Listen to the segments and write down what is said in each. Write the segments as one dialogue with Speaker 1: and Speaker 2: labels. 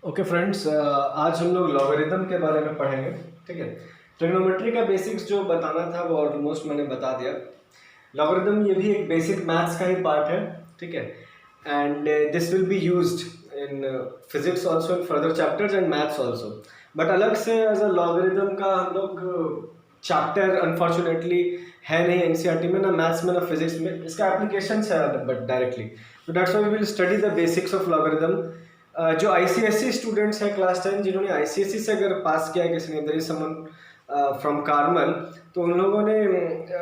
Speaker 1: Okay friends, आज हम लोग लॉगरिदम के बारे में पढ़ेंगे। ठीक है, ट्रिग्नोमेट्री का बेसिक्स जो बताना था वो ऑलमोस्ट मैंने बता दिया। लॉगरिदम ये भी एक बेसिक मैथ्स का ही पार्ट है। ठीक है, and this will be used in physics also, in further chapters and maths also. But अलग से एज अ लॉगरिदम का हम लोग चैप्टर अनफॉर्चुनेटली है नहीं एनसीईआरटी में, ना मैथ्स में ना फिजिक्स में। इसका एप्लीकेशन है बट डायरेक्टली, तो that's why we will study the basics of logarithm. जो आईसीएसई स्टूडेंट्स हैं क्लास 10, जिन्होंने आईसीएसई से अगर पास किया है किसी ने, there is someone from Carmel, तो उन लोगों ने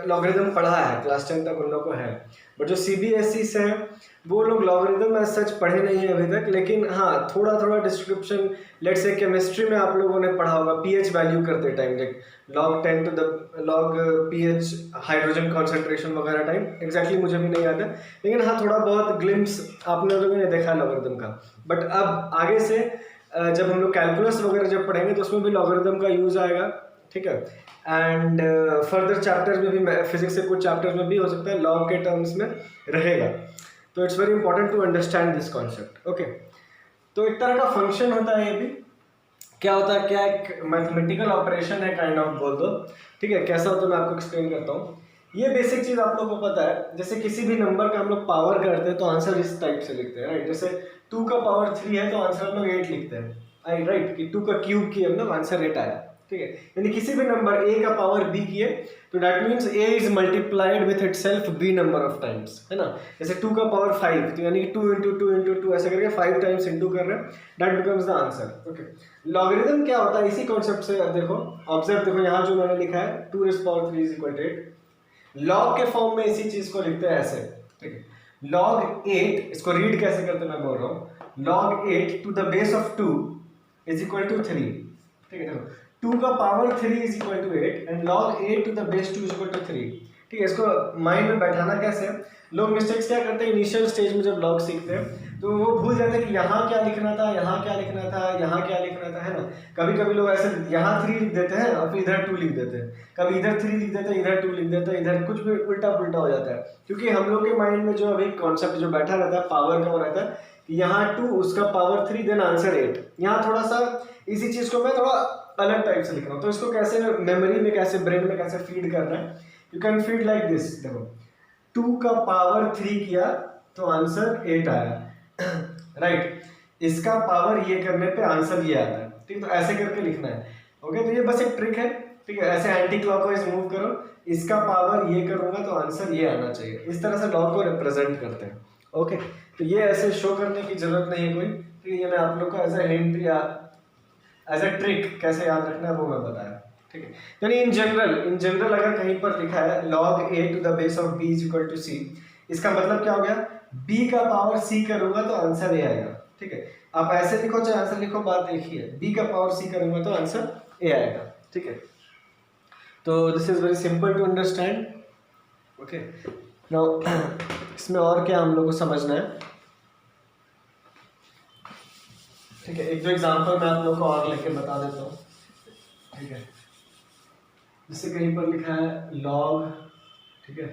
Speaker 1: लॉगरिदम पढ़ा है, क्लास 10 तक उन लोगों को है। बट जो सीबीएसई से हैं वो लोग लॉगरिदम एज सच पढ़े नहीं है अभी तक, लेकिन हाँ थोड़ा थोड़ा डिस्क्रिप्शन, लेट्स से केमिस्ट्री में आप लोगों ने पढ़ा होगा पीएच वैल्यू करते time, like log 10 to the log pH hydrogen concentration वगैरह टाइम, एग्जैक्टली मुझे भी नहीं याद है, लेकिन हाँ थोड़ा बहुत ग्लिम्स आपने लोगों ने देखा है लॉगरिदम का। बट अब आगे से जब हम लोग कैलकुलस वगैरह जब पढ़ेंगे तो उसमें भी लॉगरिदम का यूज आएगा। ठीक है, एंड फर्दर चैप्टर्स में भी, फिजिक्स के कुछ चैप्टर्स में भी हो सकता है लॉग के टर्म्स में रहेगा। तो it's very important to understand this concept. Okay, तो एक तरह का फंक्शन होता है ये भी। क्या होता है, क्या एक मैथमेटिकल ऑपरेशन है काइंड ऑफ, बोल दो। ठीक है, कैसा होता है मैं आपको एक्सप्लेन करता हूँ। ये बेसिक चीज आप लोगों को पता है, जैसे किसी भी नंबर का हम लोग पावर करते हैं तो आंसर इस टाइप से लिखते हैं, राइट। जैसे 2 का पावर 3 है तो आंसर हम लोग 8 लिखते हैं, राइट, कि 2 का क्यूब किए हम लोग आंसर 8 आया। ठीक है, यानी किसी भी नंबर a का पावर b किए तो that means a is multiplied with itself b number of times, है ना। जैसे 2 का पावर 5 तो यानी कि 2 इंटू 2 इंटू 2 ऐसे करके 5 टाइम्स इंटू कर रहे हैं, that becomes the answer. Okay, logarithm क्या होता है इसी कॉन्सेप्ट से। अब देखो, ऑब्जर्व, देखो यहाँ जो मैंने लिखा है 2 raised power 3 is equal to 8, log के फॉर्म में इसी चीज को लिखते हैं ऐसे। ठीक है, लॉग 8, इसको रीड कैसे करते हैं मैं बोल रहा हूँ। Log 8 to the base of 2 is equal to 3। ठीक है, देखो 2 का पावर 3 is equal to 8 and log 8 to the base 2 is equal to 3। ठीक है, इसको माइंड में बैठाना कैसे। लोग मिस्टेक्स क्या करते हैं इनिशियल स्टेज में जब लॉग सीखते हैं तो वो भूल जाते हैं कि यहाँ क्या लिखना था, यहाँ क्या लिखना था, यहाँ क्या लिखना था, है ना। कभी कभी लोग ऐसे यहाँ 3 लिख देते हैं और फिर इधर 2 लिख देते हैं, कभी इधर 3 लिख देते हैं इधर 2 लिख देते हैं, इधर कुछ भी उल्टा पुल्टा हो जाता है, क्योंकि हम लोग के माइंड में जो अभी कॉन्सेप्ट जो बैठा रहता है पावर का वो रहता है कि यहाँ 2 उसका पावर 3 देन आंसर 8। यहाँ थोड़ा सा इसी चीज को मैं थोड़ा अलग टाइप से लिख रहा हूँ, तो इसको कैसे मेमोरी में, कैसे ब्रेन में कैसे फीड करना है। You can feed like this, देखो 2 का पावर 3 किया तो आंसर 8 आया, राइट। इसका पावर ये करने पे आंसर ये आता है। ठीक, तो ऐसे करके लिखना है। ओके, तो ये बस एक ट्रिक है। ठीक है, ऐसे एंटी क्लॉकवाइज मूव करो, इसका पावर ये करूंगा तो आंसर ये आना चाहिए, इस तरह से लॉ को रिप्रेजेंट करते हैं। ओके, तो ये ऐसे शो करने की जरूरत नहीं है कोई। ठीक है, ये मैं आप लोग को एज ए हिंट या एज ए ट्रिक कैसे याद रखना है वो मैं बताया। ठीक है, यानी इन जनरल अगर कहीं पर लिखा है log a to the base of b is equal to c, इसका मतलब क्या हो गया, b का पावर c करूंगा तो आंसर a आएगा। ठीक है, आप ऐसे लिखो चाहे आंसर लिखो, बात एक ही है, b का पावर c करूंगा तो आंसर a आएगा। ठीक है, तो this is very simple to understand. Okay, now इसमें और क्या हम लोग को समझना है। ठीक है, एक दो एग्जांपल मैं आप लोग को और लेके बता देता हूँ। ठीक है, जैसे कहीं पर लिखा है log, ठीक है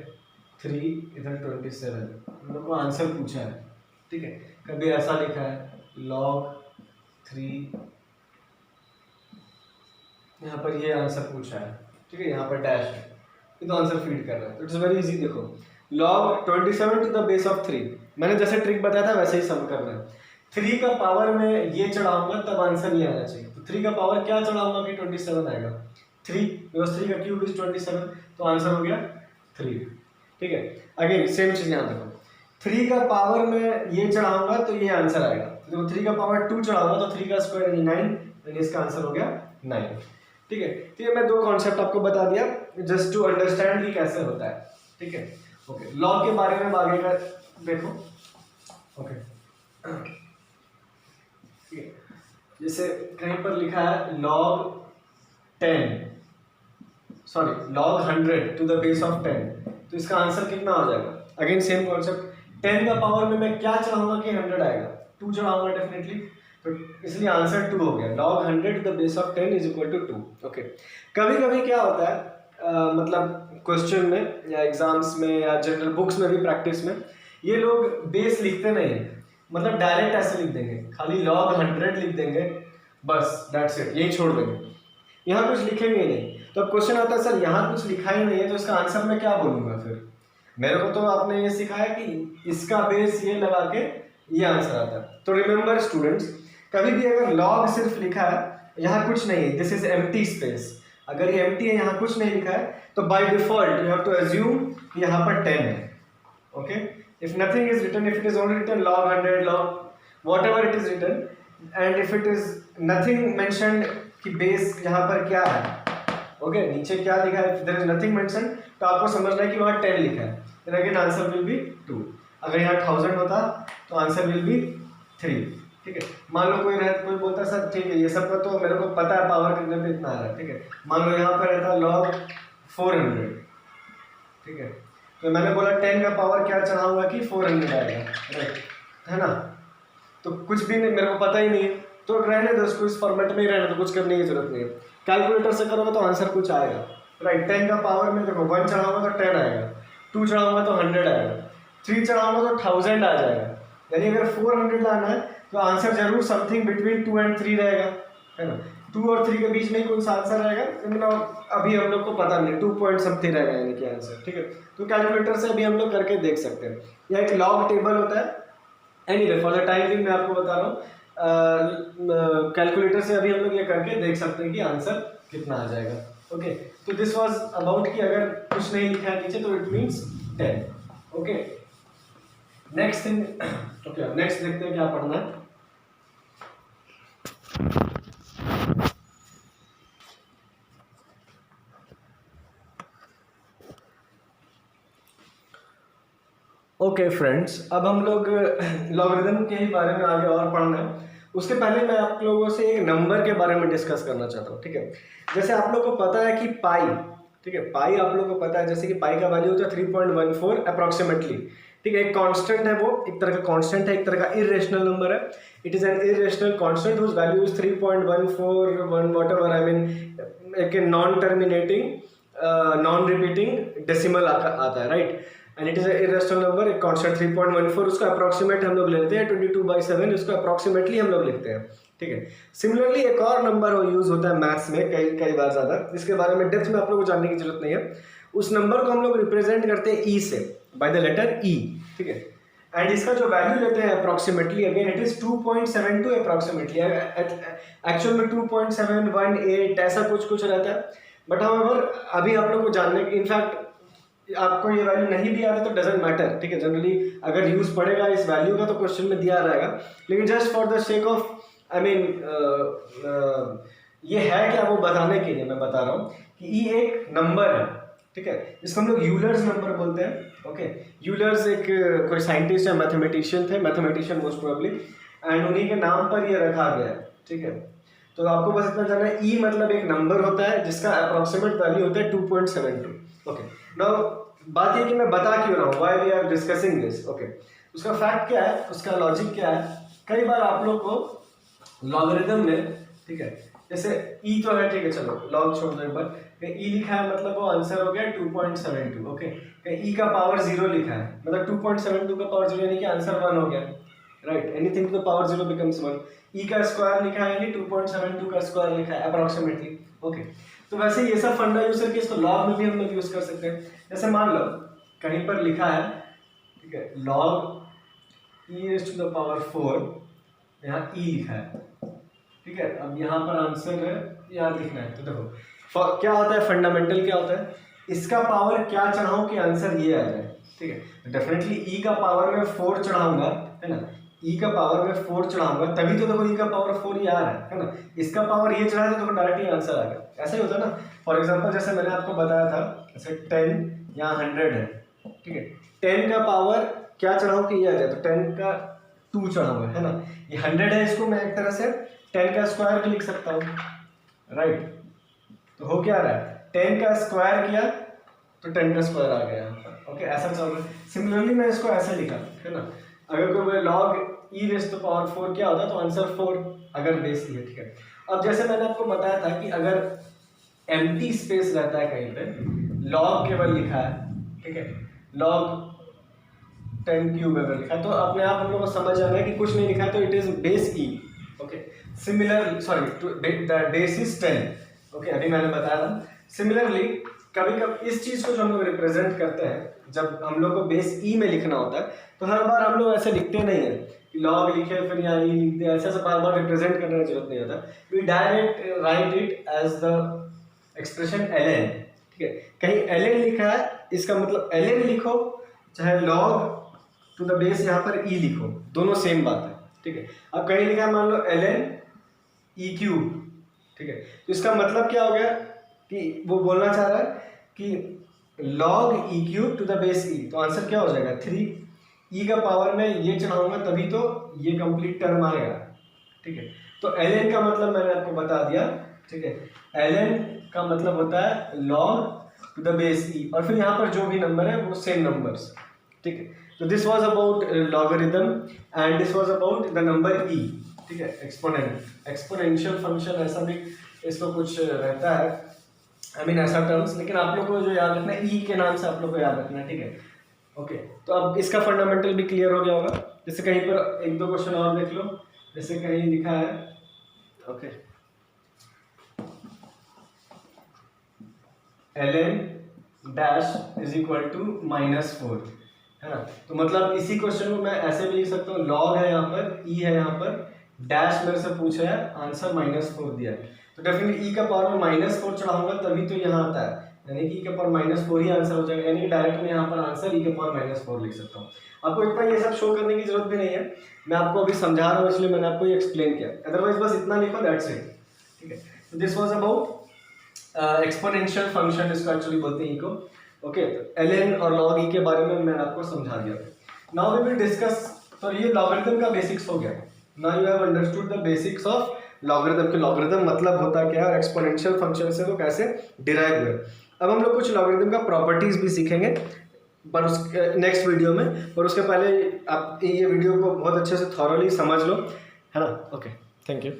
Speaker 1: 3 इधर 27, हम लोग को आंसर पूछा है। ठीक है, कभी ऐसा लिखा है log 3, यहाँ पर ये आंसर पूछा है। ठीक है, यहाँ पर डैश है, ये तो आंसर फीड कर रहा है। तो इट्स वेरी इजी, देखो log 27 to the base of 3, मैंने जैसे ट्रिक बताया था वैसे ही सम करना है। 3 का पावर में ये चढ़ाऊंगा तब आंसर ये आना चाहिए, तो 3 का पावर क्या चढ़ाऊंगा कि 27 आएगा। 3 बिकॉज 3 का क्यूब इज 27, तो आंसर हो गया 3। ठीक है, अगेन सेम चीज यहाँ देखो, 3 का पावर में ये चढ़ाऊंगा तो ये आंसर आएगा, तो 3 का पावर 2 चढ़ाऊंगा तो 3 का स्क्वायर यानी 9, यानी इसका आंसर हो गया 9। ठीक है, तो ये मैं दो कॉन्सेप्ट आपको बता दिया जस्ट टू अंडरस्टैंड कि कैसे होता है। ठीक है, ओके, लॉग के बारे में आगे का देखो। ओके, जैसे कहीं पर लिखा है log 100 to the base of 10, तो इसका आंसर कितना हो जाएगा। अगेन सेम कॉन्सेप्ट, 10 का पावर में मैं क्या चढ़ाऊंगा कि 100 आएगा, 2 चढ़ाऊंगा डेफिनेटली, तो इसलिए आंसर 2 हो गया। log 100 to the base of 10 is equal to 2। Okay, कभी कभी क्या होता है मतलब क्वेश्चन में या एग्जाम्स में या जनरल बुक्स में भी प्रैक्टिस में ये लोग बेस लिखते नहीं है, मतलब डायरेक्ट ऐसे लिख देंगे, खाली log 100 लिख देंगे, बस दैट्स इट, यही छोड़ देंगे, यहाँ कुछ लिखेंगे ही नहीं। तो अब क्वेश्चन आता है सर यहाँ कुछ लिखा ही नहीं है तो इसका आंसर मैं क्या बोलूँगा फिर? मेरे को तो आपने ये सिखाया कि इसका बेस ये लगा के ये आंसर आता है। तो रिमेंबर स्टूडेंट्स, कभी भी अगर लॉग सिर्फ लिखा है, यहाँ कुछ नहीं है, दिस इज एम्प्टी स्पेस, अगर ये एम्प्टी है, यहाँ कुछ नहीं लिखा है, तो by default you have to assume कि यहाँ पर 10 है। Okay, if nothing is written, if it is only written log 100, log whatever it is written, and if it is nothing mentioned कि बेस यहाँ पर क्या है, ओके, नीचे क्या लिखा है, देयर इज नथिंग मेंशन, तो आपको समझना है कि वहाँ 10 लिखा है, then again answer will be 2। अगर यहाँ 1000 होता तो आंसर विल बी 3। ठीक है, मान लो कोई बोलता है सर ठीक है ये सब का तो मेरे को पता है पावर कितने पे इतना आ रहा है, ठीक है, मान लो यहाँ पर रहता log 400, ठीक है, तो मैंने बोला 10 का पावर क्या चढ़ाऊंगा कि 400 आएगा, राइट, है ना, तो कुछ भी नहीं, मेरे को पता ही नहीं है, तो रहने दो उसको, इस फॉर्मेट में ही रहने दो, कुछ करने की जरूरत नहीं है। कैलकुलेटर से करोगे तो आंसर कुछ आएगा, राइट। 10 का पावर में देखो 1 चढ़ाऊंगा तो 10 आएगा, 2 चढ़ाऊंगा तो 100 आएगा, 3 चढ़ाऊंगा तो 1000 आ जाएगा, यानी अगर 400 लाना है तो आंसर जरूर समथिंग बिटवीन 2 and 3 रहेगा, है ना, 2 और 3 के बीच में ही कौन सा आंसर रहेगा, अभी हम लोग को पता नहीं, 2 पॉइंट समथिंग रहेगा यानी कि आंसर, ठीक है। तो कैलकुलेटर से अभी हम लोग करके देख सकते हैं, यह एक लॉग टेबल होता है। Anyway for the time being मैं आपको बता रहा हूँ, कैलकुलेटर से अभी हम लोग ये करके देख सकते हैं कि आंसर कितना आ जाएगा। ओके, तो दिस वाज अबाउट कि अगर कुछ नहीं लिखा है नीचे तो it means 10। Okay, next thing, okay next देखते हैं क्या पढ़ना है। ओके फ्रेंड्स, अब हम लोग लॉगरिदम के ही बारे में आगे और पढ़ना है। उसके पहले मैं आप लोगों से एक नंबर के बारे में डिस्कस करना चाहता हूँ, ठीक है। जैसे आप लोग को पता है कि पाई, ठीक है, पाई आप लोग को पता है, जैसे कि पाई का वैल्यू होता है 3.14 अप्रॉक्सीमेटली, ठीक है। एक कांस्टेंट है, वो एक तरह का कांस्टेंट है, एक तरह का इरेशनल नंबर है। It is an irrational constant whose value is 3.141 whatever, I mean एक non terminating non repeating decimal आता है, right. And it is irrational number, एक कांस्टेंट 3.14, उसका अप्रॉक्सीमेट हम लोग लेते हैं 22/7, उसको अप्रॉक्सीमेटली हम लोग लिखते हैं, ठीक है। सिमिलरली एक और नंबर यूज होता है मैथ्स में कई बार ज़्यादा, इसके बारे में डेप्थ में आप लोग को जानने की जरूरत नहीं है। उस नंबर को हम लोग रिप्रेजेंट करते हैं ई से, बाय द लेटर ई, ठीक है। एंड इसका जो वैल्यू लेते हैं approximately, again it is 2.72 approximately, actual में 2.718 ऐसा कुछ रहता है। बट हाउएवर अभी आप लोग को जानने, इनफैक्ट आपको ये वैल्यू नहीं भी आता तो डजेंट मैटर, ठीक है। जनरली अगर यूज पड़ेगा इस वैल्यू का तो क्वेश्चन में दिया रहेगा, लेकिन just for the sake of I mean ये है क्या वो बताने के लिए मैं बता रहा हूँ कि ई एक नंबर है, ठीक है। इसको हम लोग यूलर्स नंबर बोलते हैं। ओके, यूलर्स एक कोई साइंटिस्ट या मैथमेटिशियन थे, मैथमेटिशियन मोस्ट प्रोबेबली, एंड उन्हीं के नाम पर ये रखा गया है, ठीक है। तो आपको बस इतना जानना है, ई मतलब एक नंबर होता है जिसका अप्रॉक्सीमेट वैल्यू होता है 2.72। ओके, नाउ बात ये कि मैं बता क्यों रहा हूँ, why we are discussing this. Okay, उसका फैक्ट क्या है, उसका लॉजिक क्या है। कई बार आप लोग को लॉगरिथम में, ठीक है, जैसे ई तो है, ठीक है, चलो लॉग छोड़ दो एक बार, ई लिखा है मतलब वो आंसर हो गया 2.72। ओके, ई का पावर 0 लिखा है मतलब 2.72 का पावर 0 यानी कि आंसर 1 हो गया, right. Anything to the power 0 becomes 1। E का स्क्वायर लिखा है यानी 2.72 का स्क्वायर लिखा है अप्रॉक्सीमेटली। ओके, तो वैसे ये सब फंडा यूज करके इसको लॉग में भी हम लोग यूज कर सकते हैं। जैसे मान लो कहीं पर लिखा है, ठीक है, log e raised to the power 4, यहाँ e लिखा है, ठीक है। अब यहाँ पर आंसर है, यहाँ लिखना है, तो देखो क्या होता है, फंडामेंटल क्या होता है, इसका पावर क्या चढ़ाऊं कि आंसर ये आ जाए, ठीक है। डेफिनेटली ई का पावर में 4 चढ़ाऊंगा, है ना, ई का पावर में 4 चढ़ाऊंगा तभी तो देखो ई का पावर 4 ये आ रहा है ना। इसका पावर ये चढ़ा तो देखो डायरेक्ट ही आंसर आ गया। ऐसा ही होता है ना। फॉर एग्जांपल जैसे मैंने आपको बताया था, जैसे 10 यहाँ 100 है, ठीक है, 10 का पावर क्या चढ़ाऊं कि ये आ जाए, तो 10 का 2 चढ़ाऊंगा, है ना। ये 100 है, इसको मैं एक तरह से 10 का स्क्वायर भी लिख सकता हूँ, राइट। तो हो क्या रहा है, 10 का स्क्वायर किया तो 10 का स्क्वायर आ गया यहाँ पर। ओके, ऐसा चल रहा है। सिमिलरली मैं इसको ऐसे लिखा, है ना, अगर कोई log e raised to power 4 क्या होता है तो आंसर 4 अगर बेस ही है, ठीक है। अब जैसे मैंने आपको बताया था कि अगर एम्प्टी स्पेस रहता है कहीं पे, log केवल लिखा है, ठीक है, log 10 क्यूब अगर लिखा है तो अपने आप हम लोग को समझ जाना है कि कुछ नहीं लिखा है तो it is base E. Okay, similar sorry the base is 10। Okay, अभी मैंने बताया था। सिमिलरली कभी कभी इस चीज को जो हम लोग रिप्रेजेंट करते हैं, जब हम लोग को बेस ई में लिखना होता है तो हर बार हम लोग ऐसे लिखते नहीं है कि लॉग लिखे फिर यहाँ ई लिखते, ऐसे ऐसे बार बार रिप्रेजेंट करने की जरूरत नहीं होता। We direct write it as the expression ln। ठीक है, कहीं ln लिखा है इसका मतलब ln लिखो, चाहे log टू द बेस यहाँ पर e लिखो, दोनों सेम बात है। ठीक है, अब कहीं लिखा है मान लो ln e क्यूब। ठीक है, तो इसका मतलब क्या हो गया कि वो बोलना चाह रहा है कि log e cube two the base e, तो आंसर क्या हो जाएगा 3। e का पावर में ये चढ़ाऊंगा तभी तो ये कंप्लीट टर्म आएगा। ठीक है, तो ln का मतलब मैंने आपको बता दिया। ठीक है, ln का मतलब होता है log to the base e, और फिर यहाँ पर जो भी नंबर है वो सेम नंबर्स। ठीक है, तो this was about logarithm and this was about the number e। ठीक है, एक्सपोनेंशियल फंक्शन ऐसा भी इसको कुछ रहता है, आई मीन ऐसा टर्म्स, लेकिन आप लोग को जो याद रखना है e के नाम से आप लोग को याद रखना है। ठीक है, ओके, तो अब इसका फंडामेंटल भी क्लियर हो गया होगा। जैसे कहीं पर एक दो क्वेश्चन और देख लो, जैसे कहीं लिखा है okay ln dash is equal to -4, है ना। तो मतलब इसी क्वेश्चन को मैं ऐसे भी लिख सकता हूँ, log है यहाँ पर, e है यहाँ पर, डैश मेरे से पूछा है, आंसर -4 दिया है, तो डेफिनेटली e का पावर में -4 चढ़ाऊंगा तभी तो यहाँ आता है, यानी कि e का पावर -4 ही आंसर हो जाएगा, यानी कि डायरेक्ट मैं यहाँ पर आंसर e के पावर -4 लिख सकता हूँ। आपको इतना ये सब शो करने की जरूरत भी नहीं है, मैं आपको अभी समझा रहा हूँ इसलिए मैंने आपको ये एक्सप्लेन किया, अदरवाइज बस इतना लिखो दैट्स इट। ठीक है, तो this was about exponential function, इसको एक्चुअली बोलते हैं e को। ओके, तो ln और log e के बारे में मैंने आपको समझा दिया। नाउ वी विल डिस्कस, तो ये लॉगरिथम का बेसिक्स हो गया। Now you have understood the basics of logarithm के लॉगरिथम मतलब होता क्या है और एक्सपोनेंशियल फंक्शन से वो कैसे डिराइव हुए। अब हम लोग कुछ लॉगरिथम का प्रॉपर्टीज भी सीखेंगे पर उसके नेक्स्ट वीडियो में, और उसके पहले आप ये वीडियो को बहुत अच्छे से थॉरली समझ लो, है ना। Okay, thank you.